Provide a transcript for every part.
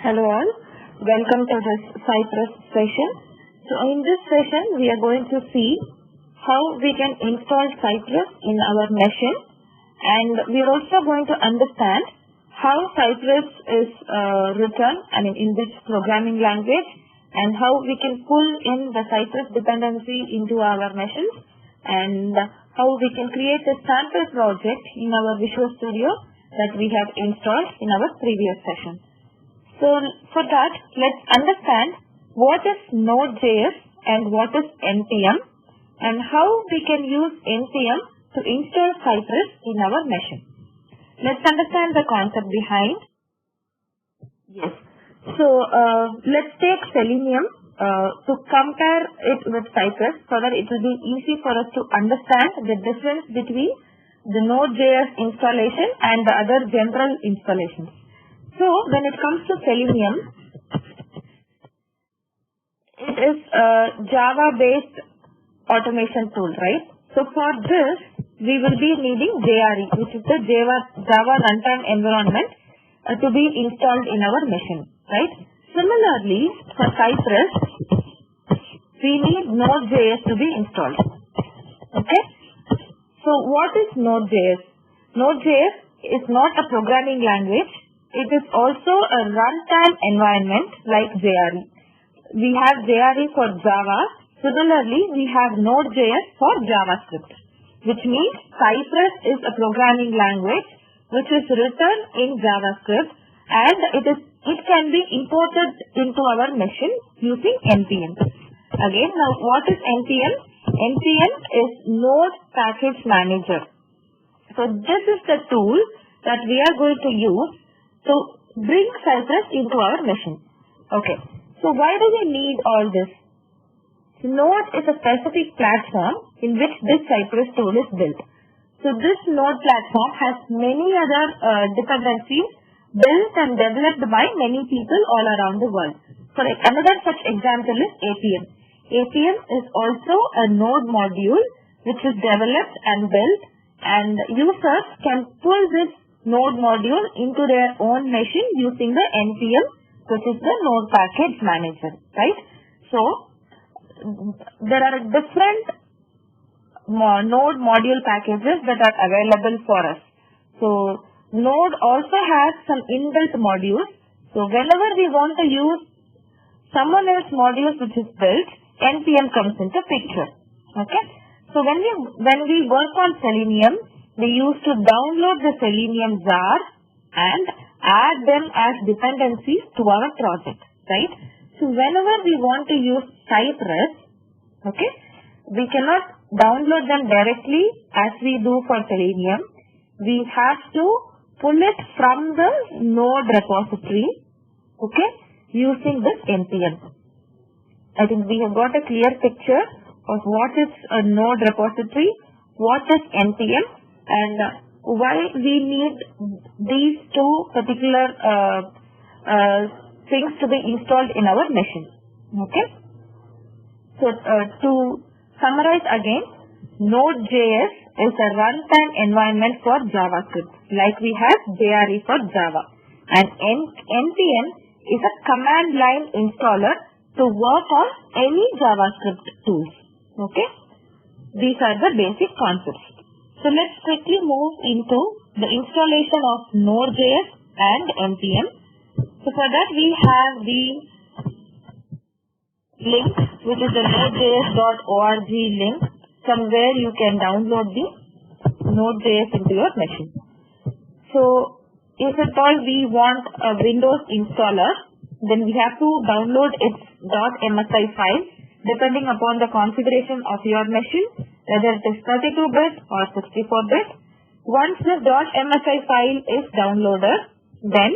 Hello all, welcome to this Cypress session. So in this session we are going to see how we can install Cypress in our machine, and we are also going to understand how Cypress is written, in which programming language, and how we can pull in the Cypress dependency into our machines, and how we can create a sample project in our Visual Studio that we have installed in our previous session. So for that, let's understand what is NodeJS and what is NPM, and how we can use NPM to install Cypress in our machine. Let's understand the concept behind. Yes. So let's take Selenium to compare it with Cypress so that it will be easy for us to understand the difference between the NodeJS installation and the other general installations. So when it comes to Selenium, it is a Java-based automation tool, right? So for this, we will be needing JRE, which is the Java runtime environment to be installed in our machine, right? Similarly, for Cypress, we need NodeJS to be installed. Okay? So what is NodeJS? NodeJS is not a programming language. It is also a runtime environment like JRE. We have JRE for Java. Similarly, we have NodeJS for JavaScript, which means Cypress is a programming language which is written in JavaScript, and it can be imported into our machine using NPM. Again, now what is NPM? NPM is Node Package Manager. So this is the tool that we are going to use to bring Cypress into our machine. Okay, so why do we need all this? Node is a specific platform in which this Cypress tool is built. So this Node platform has many other dependencies built and developed by many people all around the world. So another such example is APM. APM is also a Node module which is developed and built, and users can pull this Node module into their own machine using the NPM, which is the Node Package Manager, right? So there are different Node module packages that are available for us. So Node also has some inbuilt modules. So whenever we want to use someone else's modules which is built, NPM comes into picture. Okay. So when we work on Selenium, we used to download the Selenium jar and add them as dependencies to our project, right? So whenever we want to use Cypress, okay, we cannot download them directly as we do for Selenium. We have to pull it from the Node repository, okay, using this NPM. I think we have got a clear picture of what is a Node repository, what is NPM, and why we need these two particular things to be installed in our machine. Okay. So to summarize again, NodeJS is a runtime environment for JavaScript, like we have JRE for Java, and NPM is a command line installer to work on any JavaScript tools. Okay. These are the basic concepts. So let's quickly move into the installation of NodeJS and NPM. So for that we have the link, which is the nodejs.org link, from where you can download the NodeJS into your machine. So if at all we want a Windows installer, then we have to download its .msi file depending upon the configuration of your machine, whether it is 32-bit or 64-bit. Once this .msi file is downloaded, then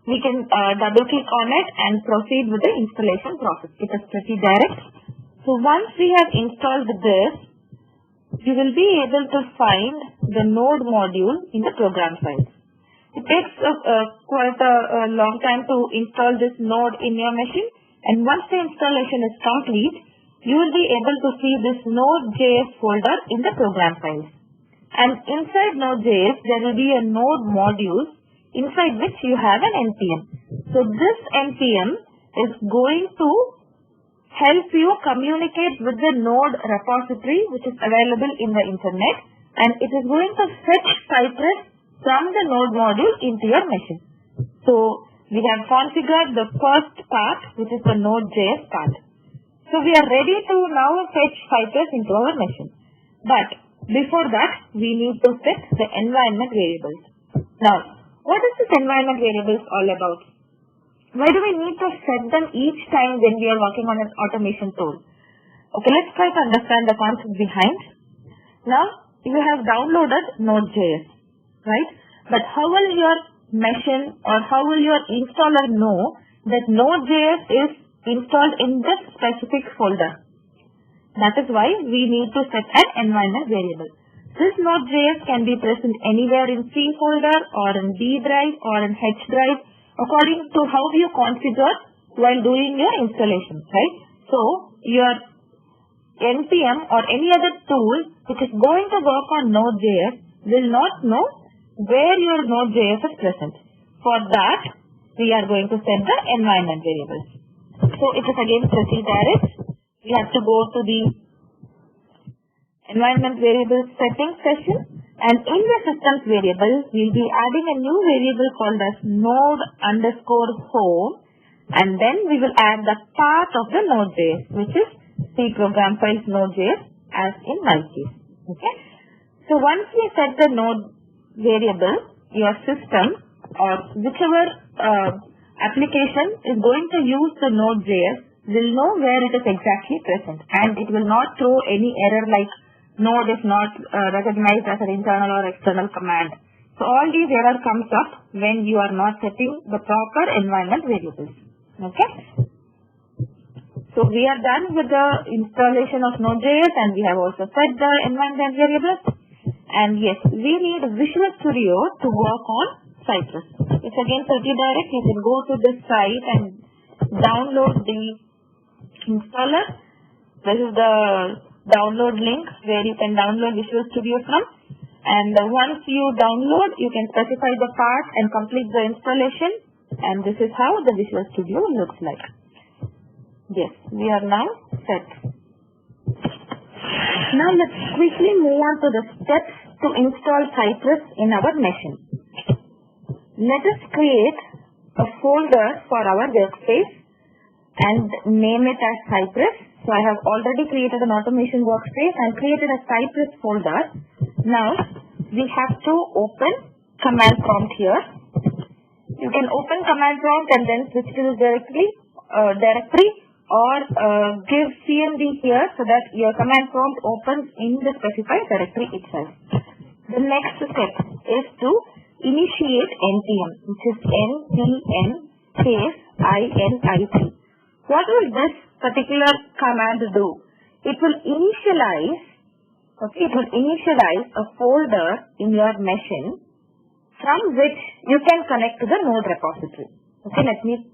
we can double click on it and proceed with the installation process. It is pretty direct. So once we have installed this, you will be able to find the Node module in the program files. It takes quite a long time to install this Node in your machine, and once the installation is complete, you will be able to see this Node.js folder in the program files. And inside Node.js, there will be a Node module inside which you have an NPM. So this NPM is going to help you communicate with the node repository which is available in the internet, and it is going to fetch Cypress from the node module into your machine. So we have configured the first part, which is the NodeJS part. So we are ready to now fetch Cypress into our machine. But before that, we need to set the environment variables. Now, what is this environment variables all about? Why do we need to set them each time when we are working on an automation tool? Okay, let's try to understand the concept behind. Now, you have downloaded Node.js, right? But how will your machine or how will your installer know that Node.js is installed in this specific folder? That is why we need to set an environment variable. This Node.js can be present anywhere in C folder or in D drive or in H drive according to how you configure while doing your installation, right? So, your NPM or any other tool which is going to work on Node.js will not know where your Node.js is present. For that, we are going to set the environment variables. So, it is again pretty direct. We have to go to the environment variable settings session, and in the systems variable, we will be adding a new variable called as node_home, and then we will add the path of the Node.js, which is C program files Node.js as in my case. Okay. So once we set the node variable, your system or whichever application is going to use the Node.js will know where it is exactly present, and it will not throw any error like node is not recognized as an internal or external command. So all these error comes up when you are not setting the proper environment variables. Okay. So we are done with the installation of Node.js, and we have also set the environment variables. And yes, we need Visual Studio to work on Cypress. It's again pretty direct. You can go to this site and download the installer. This is the download link where you can download Visual Studio from. And once you download, you can specify the path and complete the installation. And this is how the Visual Studio looks like. Yes, we are now set. Now let's quickly move on to the steps to install Cypress in our machine. Let us create a folder for our workspace and name it as Cypress. So I have already created an automation workspace and created a Cypress folder. Now we have to open command prompt here. You can open command prompt and then switch to this directory or give cmd here so that your command prompt opens in the specified directory itself. The next step is to initiate NPM, which is npm space init. What will this particular command do? It will initialize a folder in your machine from which you can connect to the node repository. Okay, let me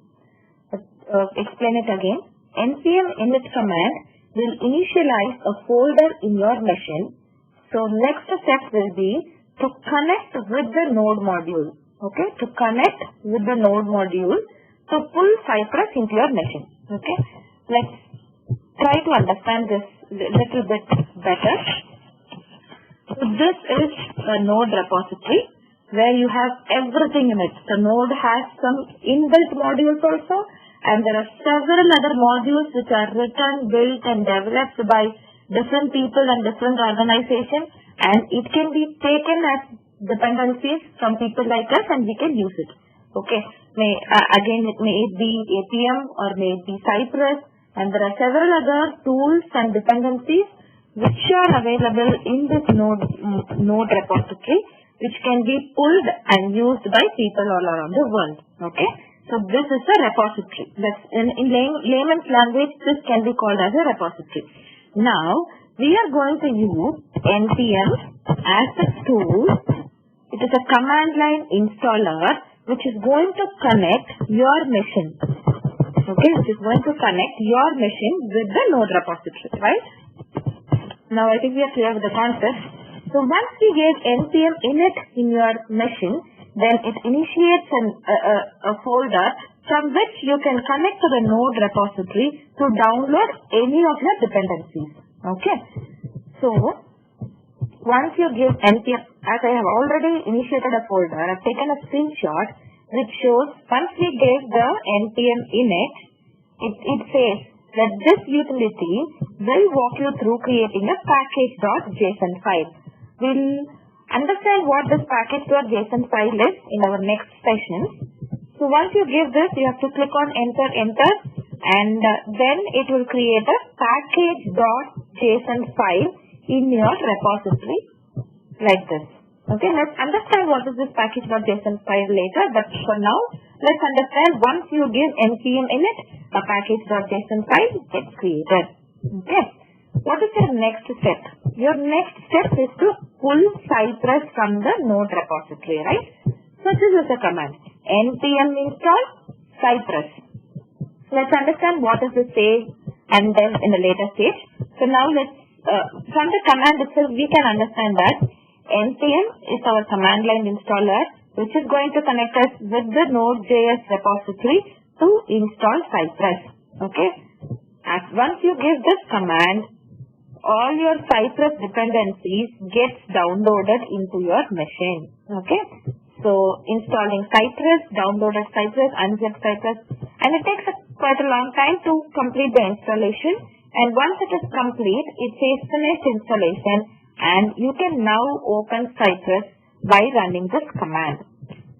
explain it again. NPM init command will initialize a folder in your machine. So next step will be to connect with the node module. Okay, to connect with the node module to pull Cypress into your machine. Okay, let's try to understand this a little bit better. So this is a node repository where you have everything in it. The node has some inbuilt modules also, and there are several other modules which are written, built and developed by different people and different organizations, and it can be taken as dependencies from people like us and we can use it. Okay, may it be APM or may it be Cypress, and there are several other tools and dependencies which are available in this node repository, which can be pulled and used by people all around the world. Okay, so this is a repository. That's in layman's language, this can be called as a repository. Now we are going to use NPM as a tool. It is a command line installer which is going to connect your machine. Okay, which is going to connect your machine with the node repository, right? Now I think we are clear with the concept. So once we get NPM init in your machine, then it initiates a folder from which you can connect to the node repository to download any of your dependencies. Okay. So, once you give npm, as I have already initiated a folder, I have taken a screenshot which shows once we gave the npm init, it says that this utility will walk you through creating a package.json file. We'll understand what this package.json file is in our next session. So once you give this, you have to click on enter, and then it will create a package.json file in your repository like this. Okay, let's understand what is this package.json file later, but for now, let's understand once you give npm init, a package.json file gets created. Okay, what is your next step? Your next step is to pull Cypress from the node repository, right? So this is a command, npm install Cypress. Let's understand what does this say and then in the later stage. So now let's, from the command itself, we can understand that npm is our command line installer, which is going to connect us with the NodeJS repository to install Cypress. Okay. As once you give this command, all your Cypress dependencies gets downloaded into your machine. Okay. So installing Cypress, downloaded Cypress, unzipped Cypress, and it takes quite a long time to complete the installation. And once it is complete, it says finished installation, and you can now open Cypress by running this command.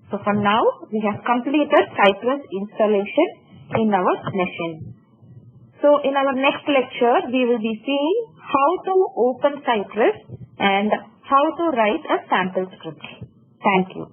So for now, we have completed Cypress installation in our machine. So in our next lecture, we will be seeing how to open Cypress and how to write a sample script. Thank you.